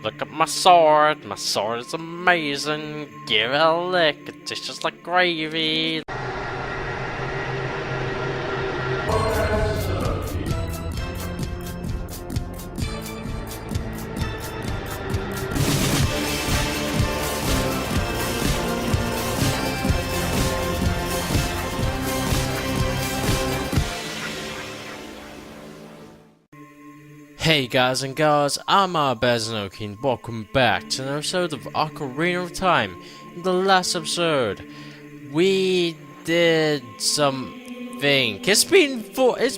Look at my sword. My sword is amazing. Give it a lick. It tastes just like gravy. Hey guys and girls, I'm Bears and welcome back to an episode of Ocarina of Time. In the last episode, we did something. It's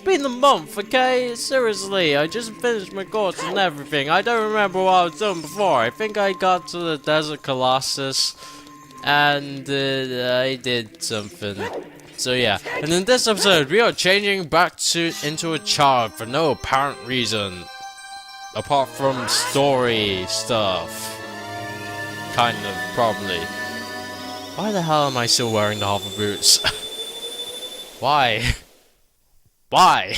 been a month, okay? Seriously, I just finished my course and everything. I don't remember what I was doing before. I think I got to the Desert Colossus, and I did something. So yeah, and in this episode, we are changing back into a child for no apparent reason. Apart from story stuff. Kind of, probably. Why the hell am I still wearing the hover boots? Why? Why?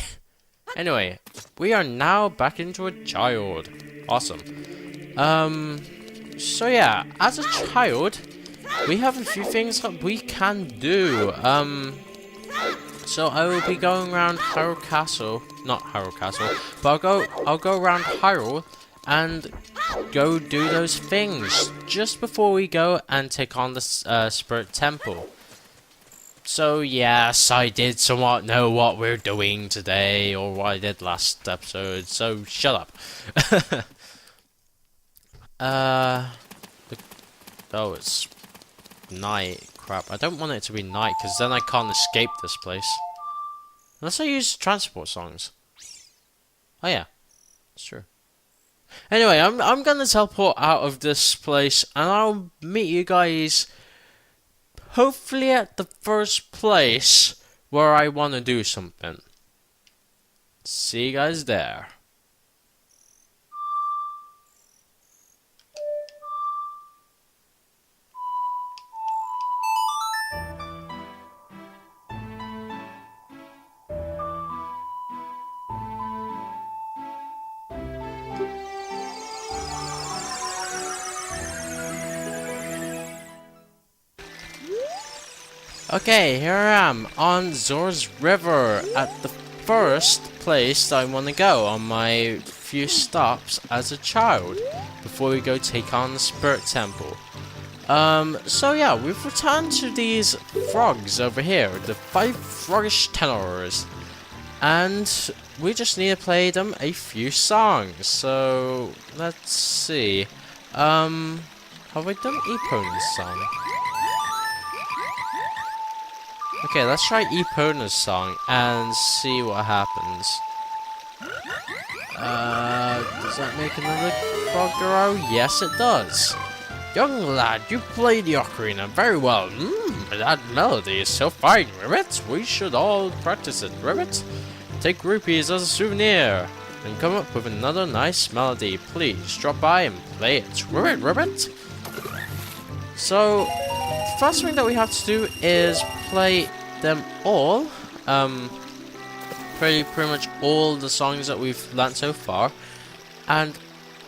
Anyway, we are now back into a child. Awesome. So yeah, as a child, we have a few things that we can do. So I will be going around Hyrule Castle, not Hyrule Castle, but I'll go around Hyrule and go do those things just before we go and take on the Spirit Temple. So yes, I did somewhat know what we're doing today, or what I did last episode. So shut up. Oh, it's night. Crap, I don't want it to be night, because then I can't escape this place. Unless I use transport songs. Oh yeah, it's true. Anyway, I'm gonna teleport out of this place, and I'll meet you guys hopefully at the first place where I want to do something. See you guys there. Okay, here I am on Zor's River at the first place that I want to go on my few stops as a child before we go take on the Spirit Temple. So yeah, we've returned to these frogs over here, the 5 froggish tenors, and we just need to play them a few songs. So let's see. Have I done Epona's song? Okay, let's try Epona's song and see what happens. Does that make another frog grow? Yes, it does. Young lad, you play the ocarina very well. That melody is so fine, Ribbit. We should all practice it, Ribbit. Take rupees as a souvenir and come up with another nice melody. Please drop by and play it, Ribbit. So, the first thing that we have to do is play them all. Pretty much all the songs that we've learnt so far. And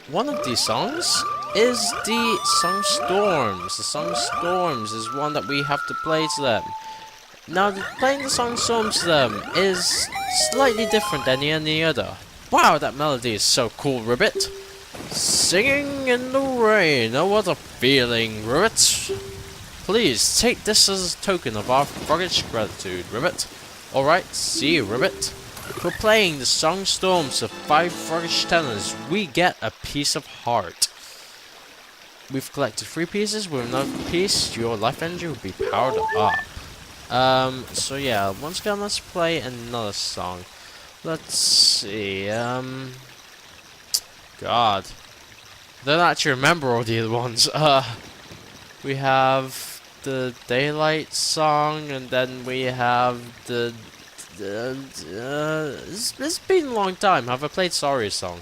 one of these songs is the Song Storms. The Song Storms is one that we have to play to them. Now, playing the Song Storms to them is slightly different than any other. Wow, that melody is so cool, Ribbit. Singing in the rain. Oh, what a feeling, Ribbit. Please, take this as a token of our froggish gratitude, Ribbit. Alright, see you, Ribbit. For playing the Song Storms of 5 froggish tenors, we get a piece of heart. We've collected 3 pieces. With another piece, your life energy will be powered up. So yeah, once again, let's play another song. Let's see, God. I don't actually remember all the other ones. We have the Daylight song, and then we have the it's been a long time. Have I played Sorry's song?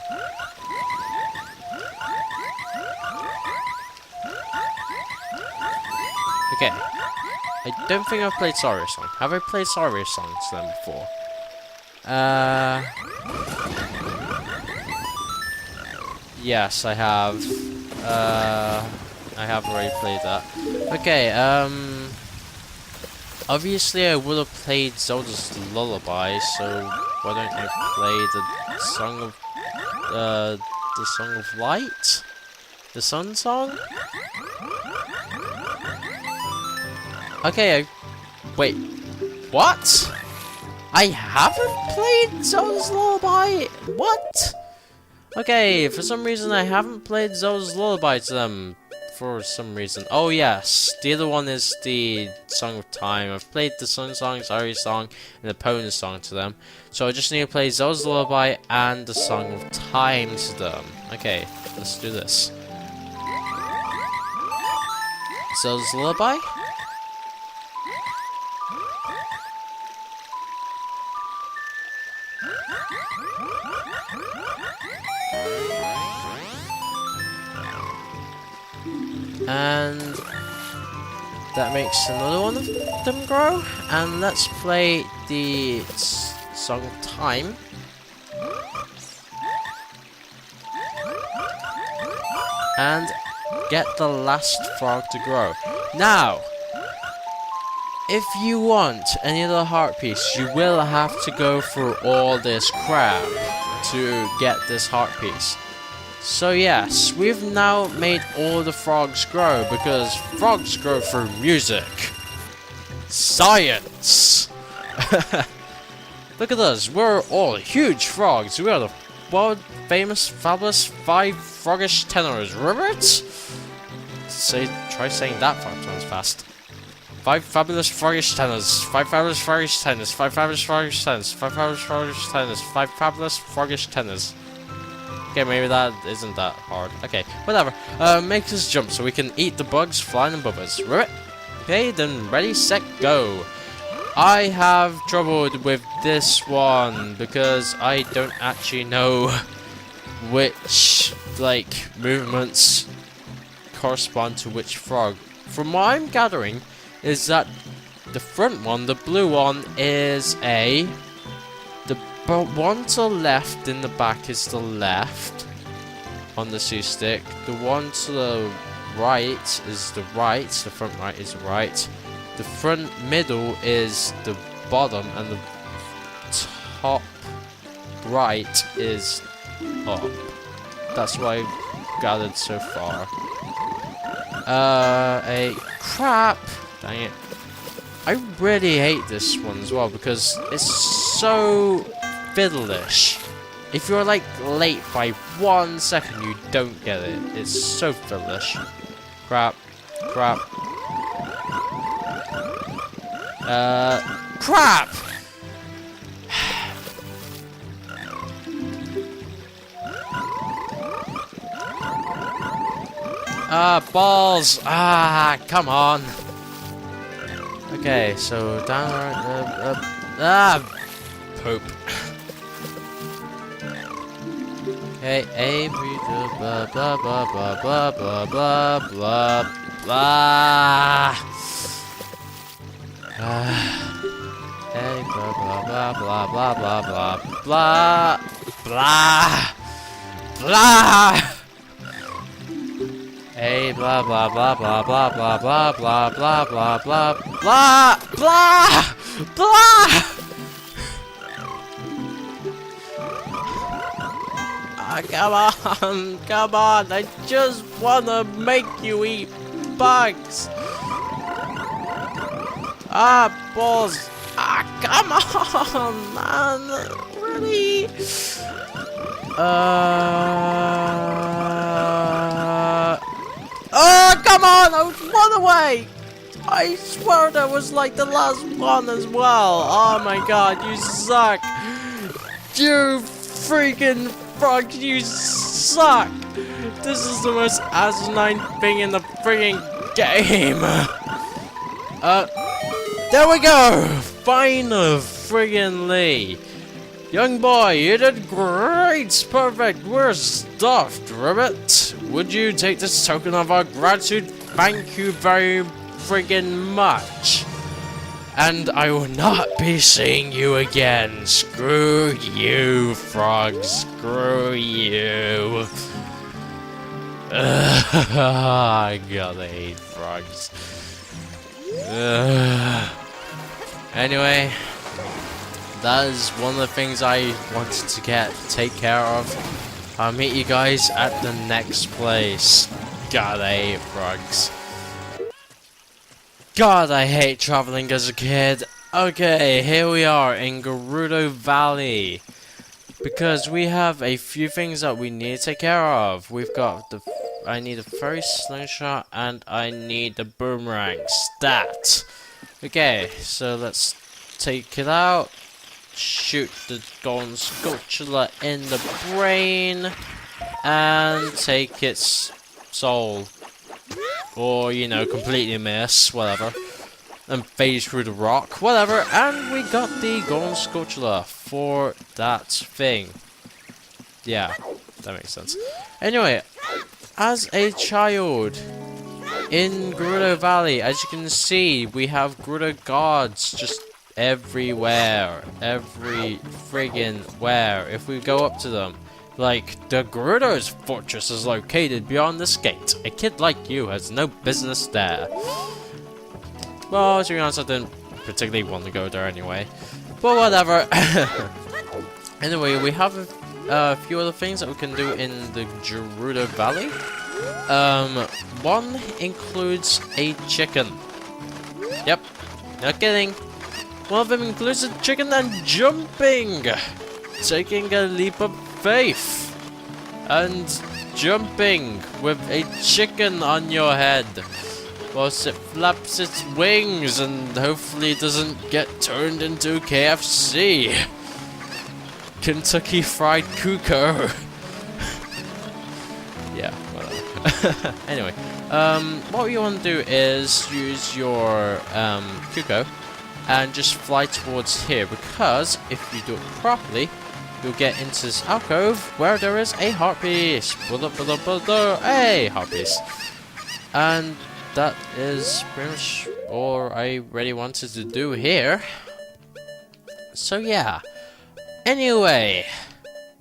Okay. I don't think I've played Sorry's song. Have I played Sorry's songs then before? Yes, I have. I have already played that. Okay, obviously I would have played Zelda's Lullaby, so why don't I play the Song of Light? The Sun Song? Okay, wait, what? I haven't played Zelda's Lullaby? What? Okay, for some reason I haven't played Zelda's Lullaby to them. For some reason. Oh yes, the other one is the Song of Time. I've played the Sun Song, Sorry Song, and the Pony Song to them. So I just need to play Zelda's Lullaby and the Song of Time to them. Okay, let's do this. Zelda's Lullaby? And that makes another one of them grow. And let's play the Song of Time. And get the last frog to grow. Now, if you want any other heart piece, you will have to go through all this crap to get this heart piece. So yes, we've now made all the frogs grow, because frogs grow through music. Science! Look at us, we're all huge frogs. We are the world famous, fabulous 5 froggish tenors. Remember it? Try saying that 5 times fast. 5 fabulous froggish tenors. 5 fabulous froggish tenors. 5 fabulous froggish tenors. 5 fabulous froggish tenors. 5 fabulous froggish tenors. Okay, maybe that isn't that hard. Okay, whatever. Make us jump so we can eat the bugs flying above us. Right? Okay, then ready, set, go. I have troubled with this one because I don't actually know which, like, movements correspond to which frog. From what I'm gathering, is that the front one, the blue one, is A. The one to the left in the back is the left on the C stick. The one to the right is the right. The front right is the right. The front middle is the bottom, and the top right is up. That's what I've gathered so far. Crap! Dang it. I really hate this one as well because it's so fiddlish. If you're like late by 1 second, you don't get it. It's so fiddlish. Crap. Crap. Crap! Balls! Come on! Okay, so down, poop. Okay, A, blah, blah, blah, blah, blah, blah, blah, blah, blah. A, blah, blah, blah, blah, blah, blah, blah, blah, blah. A, blah, blah, blah, blah, blah, blah, blah, blah, blah, blah, blah, blah, blah, blah. Come on, I just wanna make you eat bugs. Balls. Come on, man, really? Come on, I was one away. I swear that was like the last one as well. Oh my god, you suck. You freaking frog, you suck! This is the most asinine thing in the freaking game! There we go! Final friggin' young boy, you did great! Perfect! We're stuffed, Ribbit! Would you take this token of our gratitude? Thank you very friggin' much! And I will not be seeing you again. Screw you, frog. Screw you. God, I hate frogs. Anyway, that is one of the things I wanted to take care of. I'll meet you guys at the next place. God, I hate frogs. God, I hate traveling as a kid. Okay, here we are in Gerudo Valley. Because we have a few things that we need to take care of. We've got the... I need a fairy slingshot and I need the boomerang. Stat! Okay, so let's take it out. Shoot the golden sculpture in the brain. And take its soul. Or, you know, completely miss. Whatever. And phase through the rock. Whatever. And we got the golden sculpture for that thing. Yeah, that makes sense. Anyway, as a child in Gerudo Valley, as you can see, we have Gerudo guards just everywhere. Every friggin' where. If we go up to them. Like, the Gerudo's fortress is located beyond this gate. A kid like you has no business there. Well, to be honest, I didn't particularly want to go there anyway. But whatever. Anyway, we have a few other things that we can do in the Gerudo Valley. One includes a chicken. Yep, not kidding. One of them includes a chicken and jumping. Taking a leap of faith. And jumping with a chicken on your head. Whilst it flaps its wings and hopefully doesn't get turned into KFC. Kentucky Fried Cuckoo. Yeah, whatever. Anyway, what you want to do is use your Cuckoo and just fly towards here, because if you do it properly, you'll get into this alcove where there is a heart piece. Hey, heart piece. And that is pretty much all I really wanted to do here. So yeah. Anyway.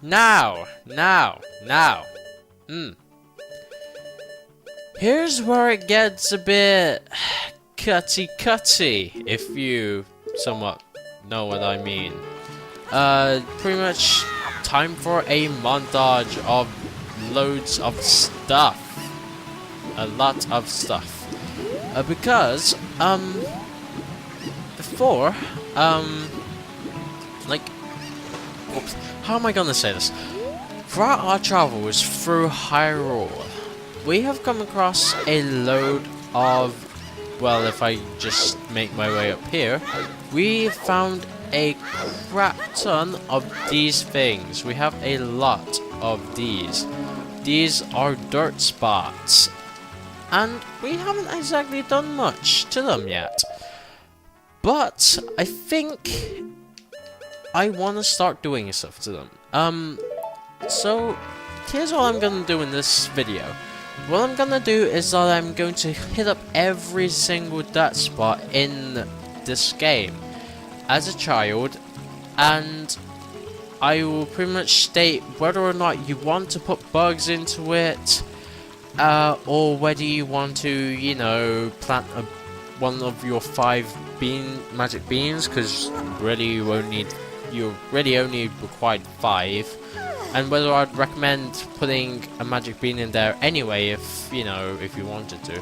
Now. Here's where it gets a bit cutty, if you somewhat know what I mean. Pretty much time for a montage of loads of stuff. A lot of stuff. Because, before, like, oops, how am I gonna say this? Throughout our travels through Hyrule, we have come across a load of, well, if I just make my way up here, we found a crap ton of these things. We have a lot of these. These are dirt spots. And we haven't exactly done much to them yet. But I think I want to start doing stuff to them. So here's what I'm going to do in this video. What I'm going to do is that I'm going to hit up every single dirt spot in this game as a child, and I will pretty much state whether or not you want to put bugs into it, or whether you want to, you know, plant one of your 5 magic beans, because really you really only required 5, and whether I'd recommend putting a magic bean in there anyway, if you know, if you wanted to.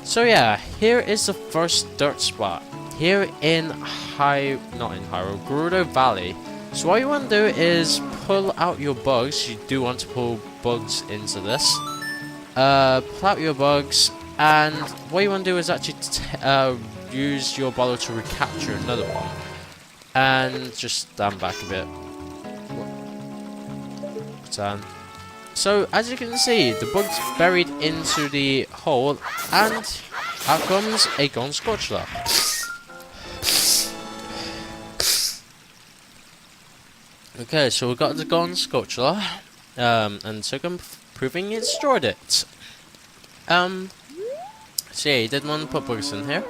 So yeah, here is the first dirt spot here in Gerudo Valley. So what you want to do is pull out your bugs. You do want to pull bugs into this. Pull out your bugs, and what you want to do is actually use your bottle to recapture another one. And just stand back a bit. So as you can see, the bug's buried into the hole, and out comes a golden sculpture. Okay, so we've got the golden sculpture, and so I'm proving it destroyed it. So yeah, you did want to put bugs in here.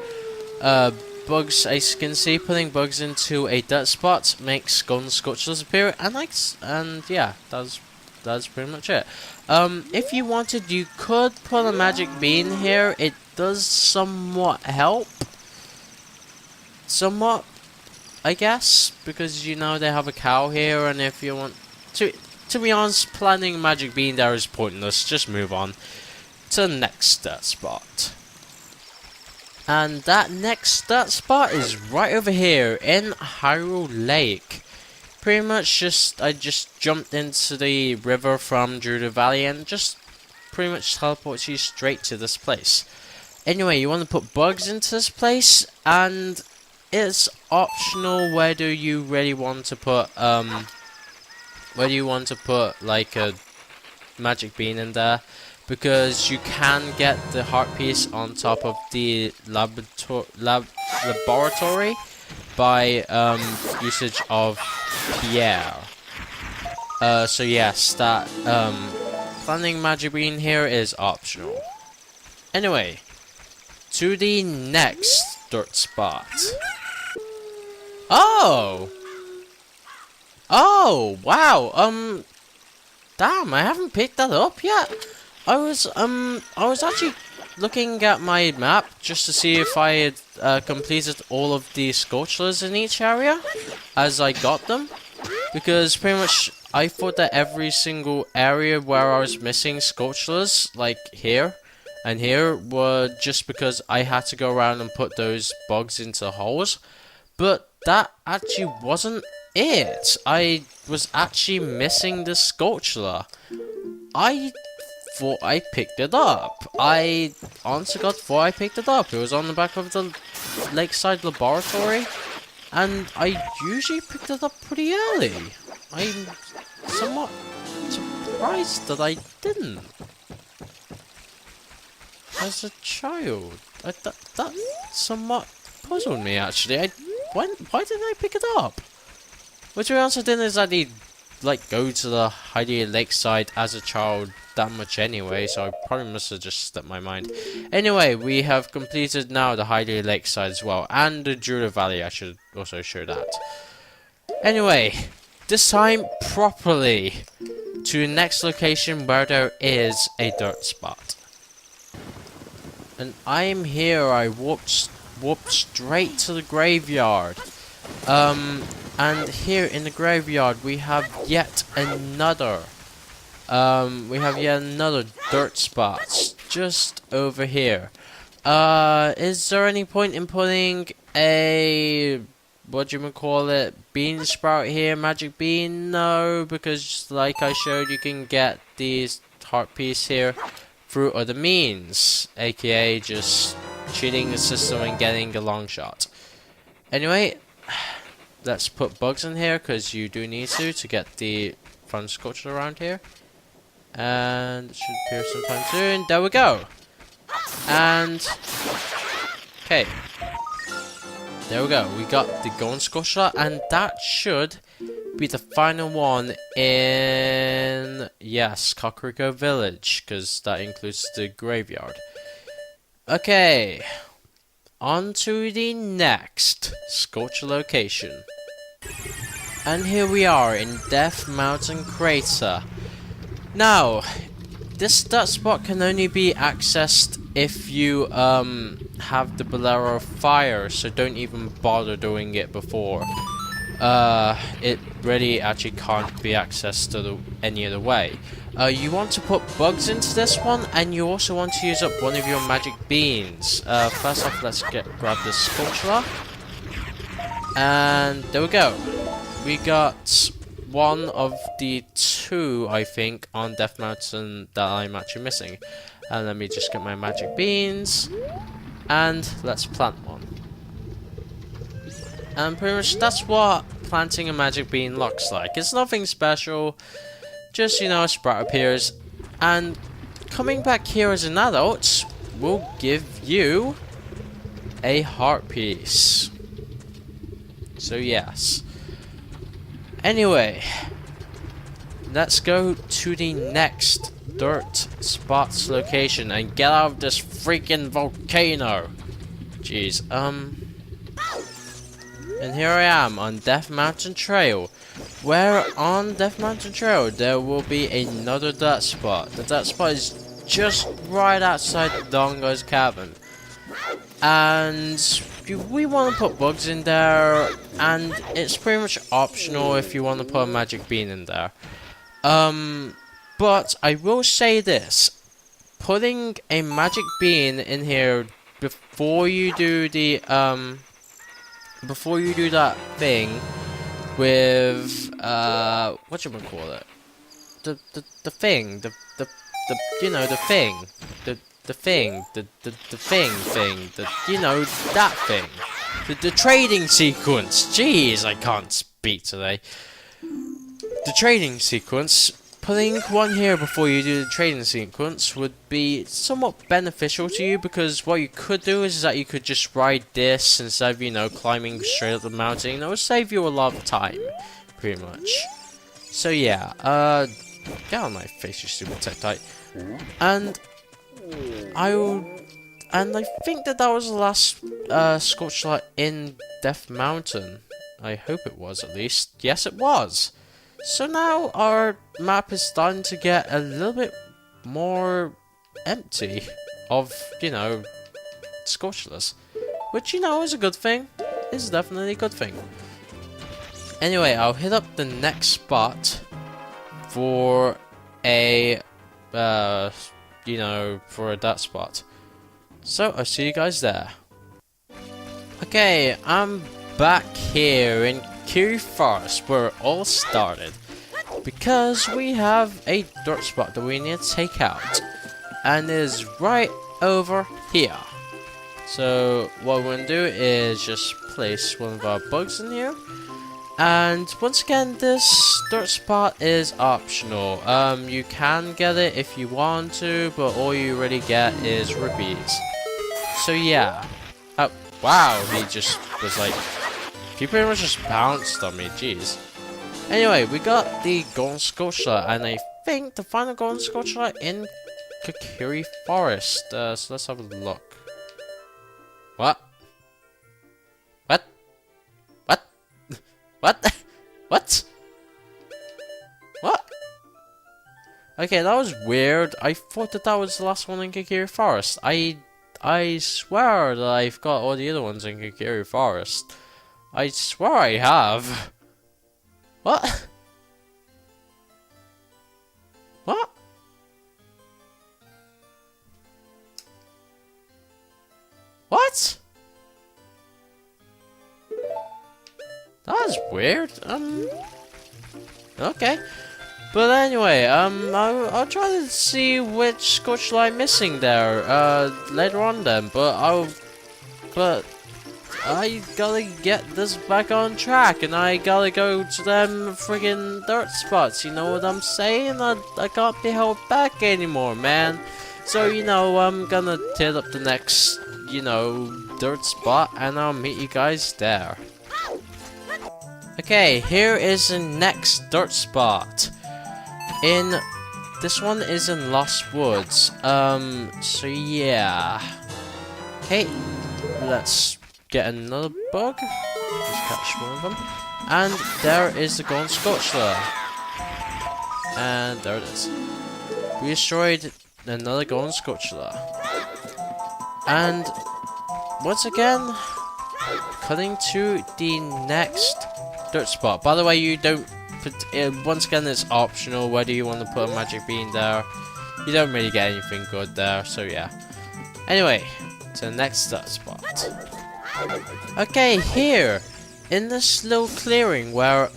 Bugs, as you can see, putting bugs into a dirt spot makes golden sculptures appear, and yeah, that's that's pretty much it. If you wanted, you could put a magic bean here. It does somewhat help. Somewhat, I guess, because you know they have a cow here, and if you want to be honest, planting a magic bean there is pointless. Just move on to the next spot. And that next spot is right over here in Hyrule Lake. Pretty much I just jumped into the river from Gerudo Valley and just pretty much teleports you straight to this place. Anyway, you want to put bugs into this place, and it's optional whether you really want to put like a magic bean in there, because you can get the heart piece on top of the laboratory by usage of Pierre. So yes, that planting magic bean here is optional. Anyway, to the next dirt spot. Oh! Oh, wow, damn, I haven't picked that up yet. I was actually looking at my map just to see if I had completed all of the sculptures in each area as I got them, because pretty much I thought that every single area where I was missing sculptures, like here and here, were just because I had to go around and put those bugs into holes, but that actually wasn't it. I was actually missing the sculpture. I thought I picked it up. I honest to God thought I picked it up. It was on the back of the lakeside laboratory, and I usually picked it up pretty early. I'm somewhat surprised that I didn't. As a child, that somewhat puzzled me actually. Why didn't I pick it up? Which I also didn't exactly like go to the Hylia Lakeside as a child that much anyway, so I probably must have just slipped my mind. Anyway, we have completed now the Hylia Lakeside as well, and the Gerudo Valley. I should also show that. Anyway, this time properly to the next location where there is a dirt spot. And I am here. I warped straight to the graveyard. And here in the graveyard we have yet another dirt spot just over here. Is there any point in putting a bean sprout here, magic bean? No, because like I showed, you can get these heart piece here through other means, aka just cheating the system and getting a long shot. Anyway, let's put bugs in here, because you do need to get the fun sculpture around here. And it should appear sometime soon. There we go. And okay, there we go. We got the golden sculpture, and that should be the final one in, yes, Kakariko Village, because that includes the graveyard. Okay, on to the next sculpture location. And here we are in Death Mountain Crater. Now, this dirt spot can only be accessed if you have the Bolero of Fire, so don't even bother doing it before. It really actually can't be accessed any other way. You want to put bugs into this one, and you also want to use up one of your magic beans. First off, let's grab this sculpture. And there we go. We got one of the two, I think, on Death Mountain that I'm actually missing. And let me just get my magic beans. And let's plant one. And pretty much that's what planting a magic bean looks like. It's nothing special. Just, you know, a sprout appears. And coming back here as an adult will give you a heart piece. So yes. Anyway, let's go to the next dirt spots location and get out of this freaking volcano. Jeez, and here I am on Death Mountain Trail, where on Death Mountain Trail there will be another dirt spot. The dirt spot is just right outside Dongo's cabin. And we want to put bugs in there, and it's pretty much optional if you want to put a magic bean in there. But I will say this. Putting a magic bean in here before you do the, before you do that thing with, whatchamacallit? The thing, you know, the thing. The thing, you know, that thing. The trading sequence. Jeez, I can't speak today. The trading sequence, putting one here before you do the trading sequence would be somewhat beneficial to you, because what you could do is that you could just ride this instead of, you know, climbing straight up the mountain. It would save you a lot of time, pretty much. So yeah, get on my face, you stupid Tektite. And I think that was the last Scorched Light in Death Mountain. I hope it was, at least. Yes, it was. So now our map is starting to get a little bit more empty of, you know, Scorchless. Which, you know, is a good thing. It's definitely a good thing. Anyway, I'll hit up the next spot for a, you know, for a dirt spot. So, I'll see you guys there. Okay, I'm back here in Kiri Forest, where it all started. Because we have a dirt spot that we need to take out. And it is right over here. So, what we're going to do is just place one of our bugs in here. And once again, this dirt spot is optional. You can get it if you want to, but all you really get is rupees. So yeah. Oh, wow, he just was like, he pretty much just bounced on me, jeez. Anyway, we got the Golden Scorched Light, and I think the final Golden Scorched Light in Kiri Forest. So let's have a look. What? What? What? What? What? What? Okay, that was weird. I thought that was the last one in Kiri Forest. I swear that I've got all the other ones in Kiri Forest. I swear I have. What? What? What? That was weird. Okay. But anyway, I'll try to see which Scorched Light I'm missing there, later on then, but I gotta get this back on track, and I gotta go to them friggin' dirt spots, you know what I'm saying? I can't be held back anymore, man. So, you know, I'm gonna hit up the next, you know, dirt spot, and I'll meet you guys there. Okay, here is the next dirt spot. This one is in Lost Woods. So yeah. Okay, let's get another bug. Just catch one of them. And there is the Golden Scorched Light. And there it is. We destroyed another Golden Scorched Light. And once again, cutting to the next dirt spot. By the way, you don't once again, it's optional whether you want to put a magic bean there. You don't really get anything good there, so yeah. Anyway, to the next dirt spot. Okay, here in this little clearing where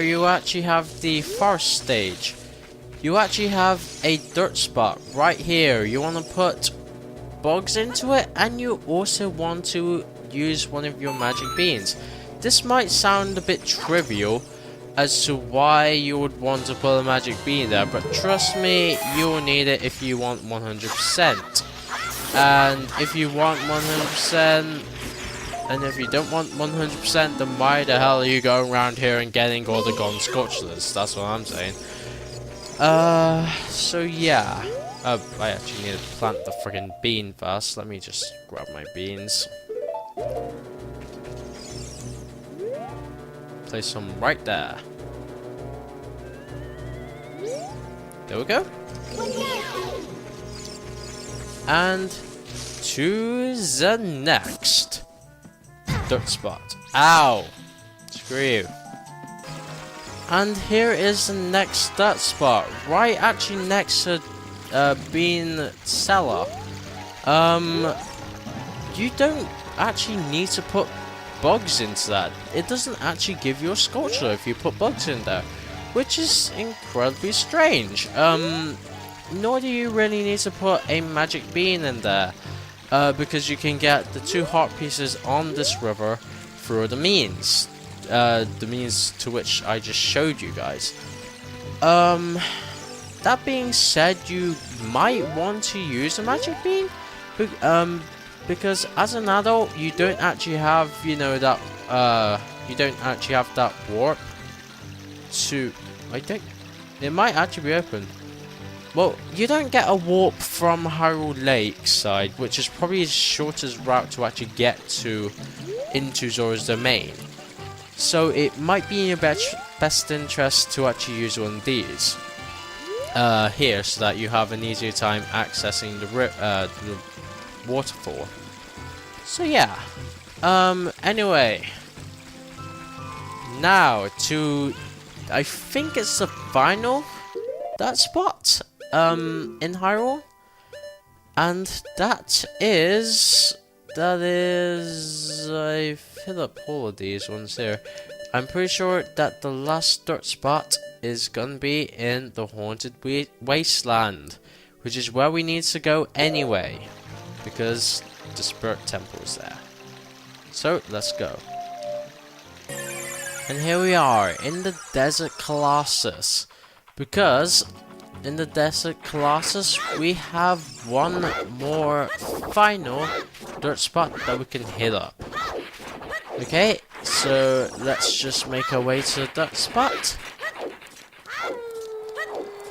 you actually have the forest stage, you actually have a dirt spot right here. You want to put bugs into it, and you also want to use one of your magic beans. This might sound a bit trivial as to why you would want to put a magic bean there, but trust me, you'll need it if you want 100%. And if you want 100%, and if you don't want 100%, then why the hell are you going around here and getting all the Golden Scorched Lights? That's what I'm saying. So yeah. I actually need to plant the friggin' bean first. Let me just grab my beans. place them right there. There we go. And to the next dirt spot. Ow! Screw you. And here is the next dirt spot, right actually next to being cellar. You don't actually need to put bugs into that. It doesn't actually give you a sculpture if you put bugs in there, which is incredibly strange. Nor do you really need to put a magic bean in there, because you can get the 2 heart pieces on this river through the means to which I just showed you guys. That being said, you might want to use a magic bean, because as an adult, you don't actually have, you know, that you don't actually have that warp to. It might actually be open. Well, you don't get a warp from Hyrule Lakeside, which is probably the shortest route to actually get into Zora's domain. So it might be in your best interest to actually use one of these here, so that you have an easier time accessing the waterfall. So yeah. Anyway, now to, I think it's the final that spot in Hyrule, and that is I fill up all of these ones here. I'm pretty sure that the last dirt spot is gonna be in the Haunted Wasteland, which is where we need to go anyway, because the Spirit Temple is there. So let's go. And here we are in the Desert Colossus, because in the Desert Colossus we have one more final dirt spot that we can hit up. Okay, so let's just make our way to the dirt spot,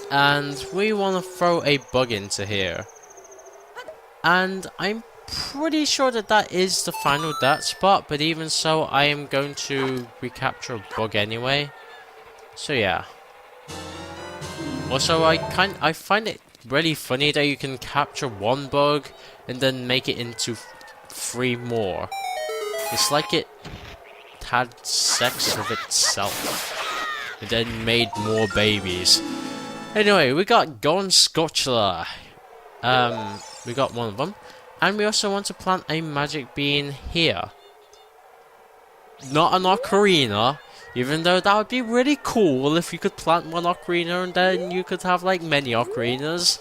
and we want to throw a bug into here, and I'm pretty sure that that is the final dirt spot, but even so, I am going to recapture a bug anyway. So yeah. Also, I find it really funny that you can capture one bug and then make it into 3 more. It's like it had sex with itself and then made more babies. Anyway, we got Golden Sculpture. We got one of them. And we also want to plant a magic bean here. Not an ocarina, even though that would be really cool if you could plant one ocarina and then you could have like many ocarinas.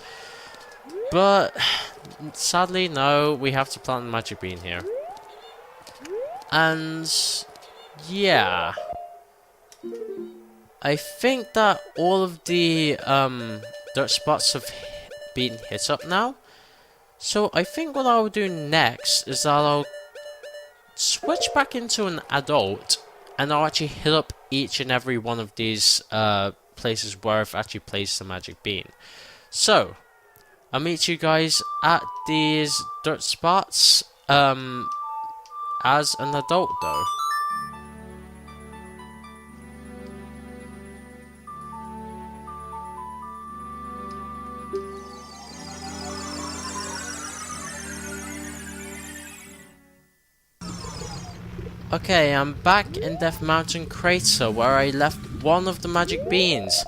But sadly, no, we have to plant a magic bean here. And yeah, I think that all of the dirt spots have been hit up now. So I think what I'll do next is that I'll switch back into an adult, and I'll actually hit up each and every one of these places where I've actually placed the magic bean. So I'll meet you guys at these dirt spots as an adult though. Okay, I'm back in Death Mountain Crater where I left one of the magic beans.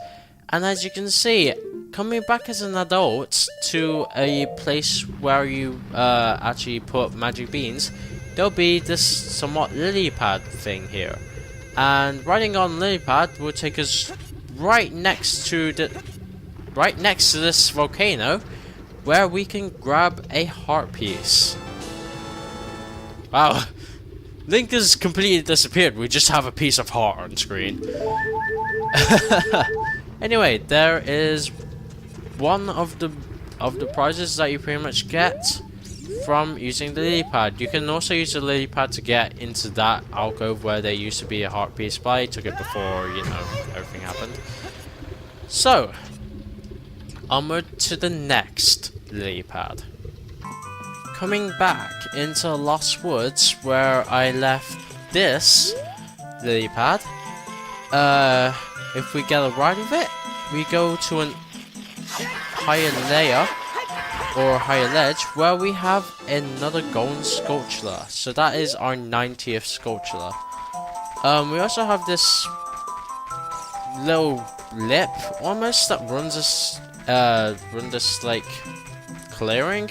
And as you can see, coming back as an adult to a place where you actually put magic beans, there'll be this somewhat lily pad thing here. And riding on lily pad will take us right next to this volcano, where we can grab a heart piece. Wow. Link has completely disappeared. We just have a piece of heart on screen. Anyway, there is one of the prizes that you pretty much get from using the lily pad. You can also use the lily pad to get into that alcove where there used to be a heart piece, but I took it before, you know, everything happened. So, onward to the next lily pad. Coming back into Lost Woods where I left this lily pad, if we get a ride of it, we go to an higher layer or higher ledge where we have another golden sculpture. So that is our 90th sculpture. We also have this little lip almost that runs this like clearing,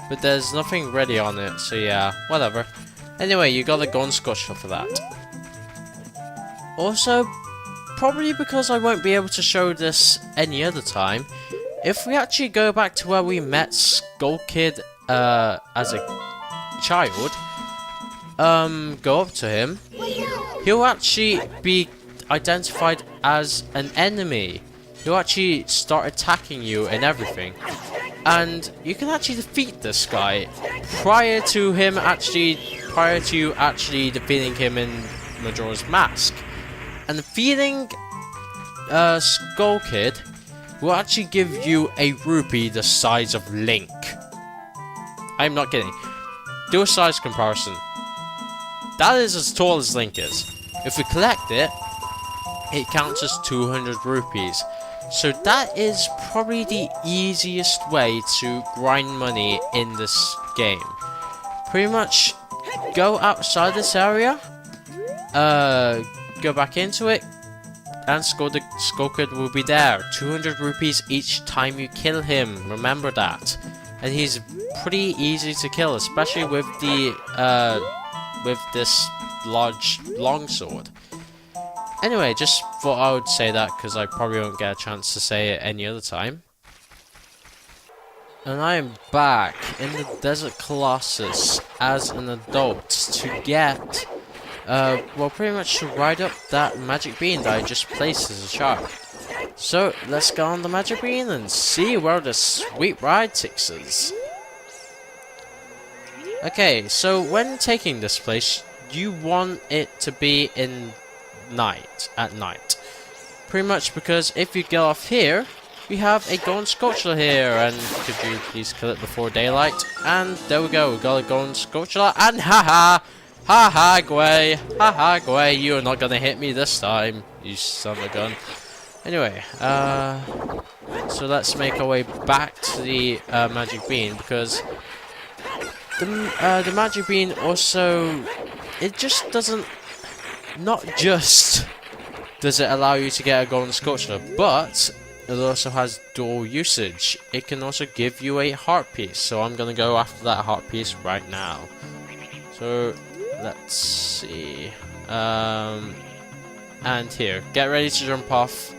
but there's nothing ready on it, so yeah, whatever. Anyway, you got a golden sculpture for that. Also, probably because I won't be able to show this any other time, if we actually go back to where we met Skull Kid as a child, go up to him, he'll actually be identified as an enemy. He'll actually start attacking you and everything. And you can actually defeat this guy prior to you actually defeating him in Majora's Mask. And defeating Skull Kid will actually give you a rupee the size of Link. I'm not kidding. Do a size comparison. That is as tall as Link is. If we collect it, it counts as 200 rupees. So that is probably the easiest way to grind money in this game. Pretty much go outside this area, go back into it, and Skull Kid will be there. 200 rupees each time you kill him, remember that. And he's pretty easy to kill, especially with the with this large longsword. Anyway, just thought I would say that because I probably won't get a chance to say it any other time. And I am back in the Desert Colossus as an adult to get, well, pretty much to ride up that magic bean that I just placed as a child. So, let's go on the magic bean and see where the sweet ride takes us. Okay, so when taking this place, you want it to be at night. Pretty much because if you get off here, we have a golden sculpture here, and could you please kill it before daylight? And there we go, we got a golden sculpture, and haha, Gwei, you are not gonna hit me this time, you son of a gun. Anyway, so let's make our way back to the magic bean, because the magic bean also, it just doesn't, not just does it allow you to get a golden sculpture, but it also has dual usage. It can also give you a heart piece, so I'm gonna go after that heart piece right now. So let's see, and here, get ready to jump off.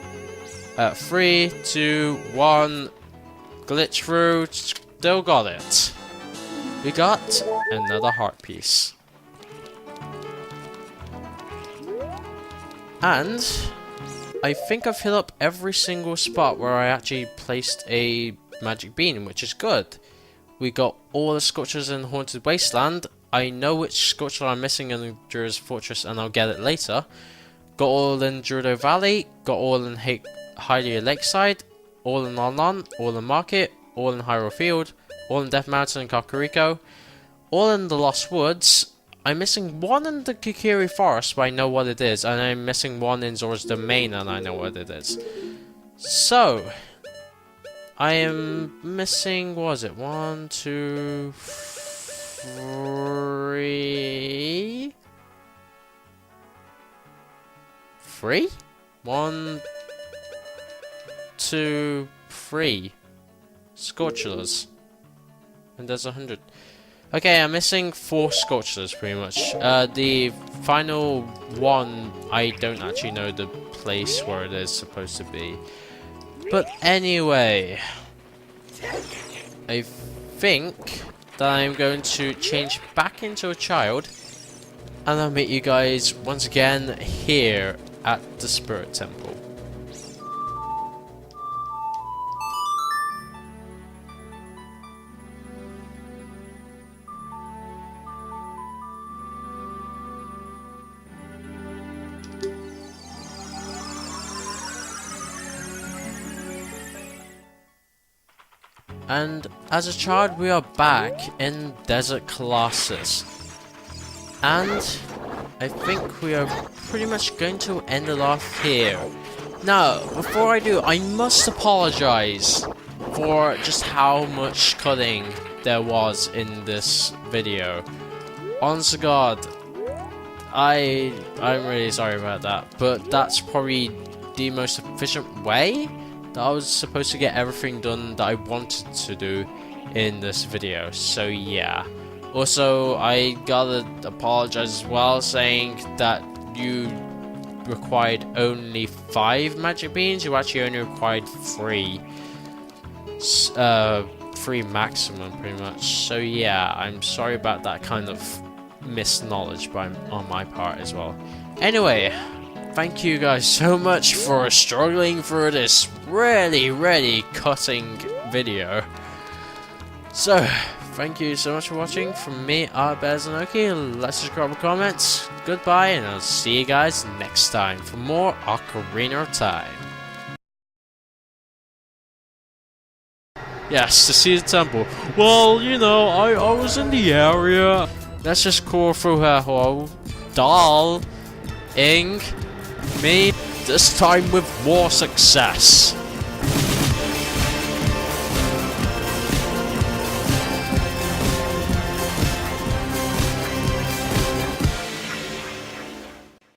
3, 2, 1, glitch through, still got it. We got another heart piece. And I think I've hit up every single spot where I actually placed a magic bean, which is good. We got all the sculptures in Haunted Wasteland. I know which sculpture I'm missing in Gerudo's Fortress, and I'll get it later. Got all in Gerudo Valley, got all in Hylia Lakeside, all in Lon, all in Market, all in Hyrule Field, all in Death Mountain and Kakariko, all in the Lost Woods. I'm missing one in the Kikiri Forest, but I know what it is, and I'm missing one in Zora's Domain, and I know what it is. So, I am missing, what was it, 1, 2, 3... 3? 1, 2, 3 sculptures, and there's 100. Okay, I'm missing 4 sculptures pretty much. The final one, I don't actually know the place where it is supposed to be. But anyway, I think that I'm going to change back into a child, and I'll meet you guys once again here at the Spirit Temple. And as a child, we are back in Desert Colossus. And I think we are pretty much going to end it off here. Now, before I do, I must apologize for just how much cutting there was in this video. Honest to God, I'm really sorry about that, but that's probably the most efficient way that I was supposed to get everything done that I wanted to do in this video. So yeah. Also, I gotta apologize as well, saying that you required only 5 magic beans. You actually only required 3. 3 maximum, pretty much. So yeah, I'm sorry about that kind of misknowledge on my part as well. Anyway, thank you guys so much for struggling through this really cutting video. So, thank you so much for watching. From me, Bezanoki. Let's subscribe and comment. Goodbye, and I'll see you guys next time for more Ocarina of Time. Yes, to see the temple. Well, you know, I was in the area. Let's just call through her hole. Doll. Ing. Me. This time with more success.